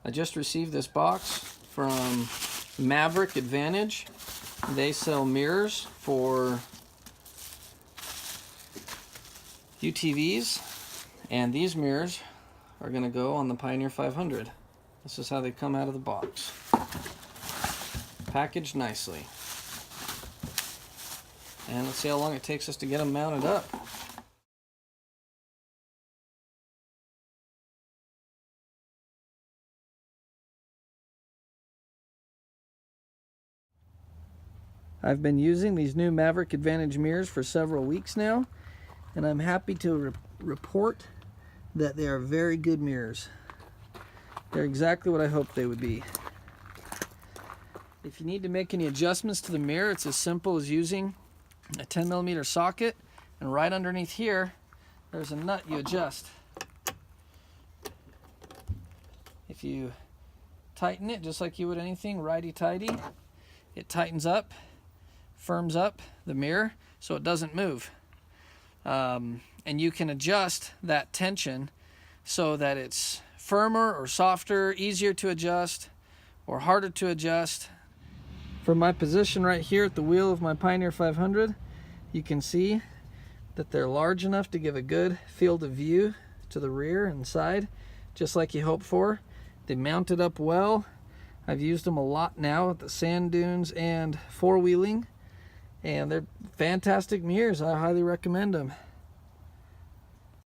I just received this box from Maverick Advantage. They sell mirrors for UTVs, and these mirrors are going to go on the Pioneer 500. This is how they come out of the box. Packaged nicely. And let's see how long it takes us to get them mounted up. I've been using these new Maverick Advantage mirrors for several weeks now, and I'm happy to report that they are very good mirrors. They're exactly what I hoped they would be. If you need to make any adjustments to the mirror, it's as simple as using a 10mm socket, and right underneath here there's a nut you adjust. If you tighten it just like you would anything righty-tighty, it tightens up, firms up the mirror so it doesn't move. And you can adjust that tension so that it's firmer or softer, easier to adjust or harder to adjust. From my position right here at the wheel of my Pioneer 500, you can see that they're large enough to give a good field of view to the rear and side, just like you hope for. They mounted up well. I've used them a lot now at the sand dunes and four-wheeling, and they're fantastic mirrors. I highly recommend them.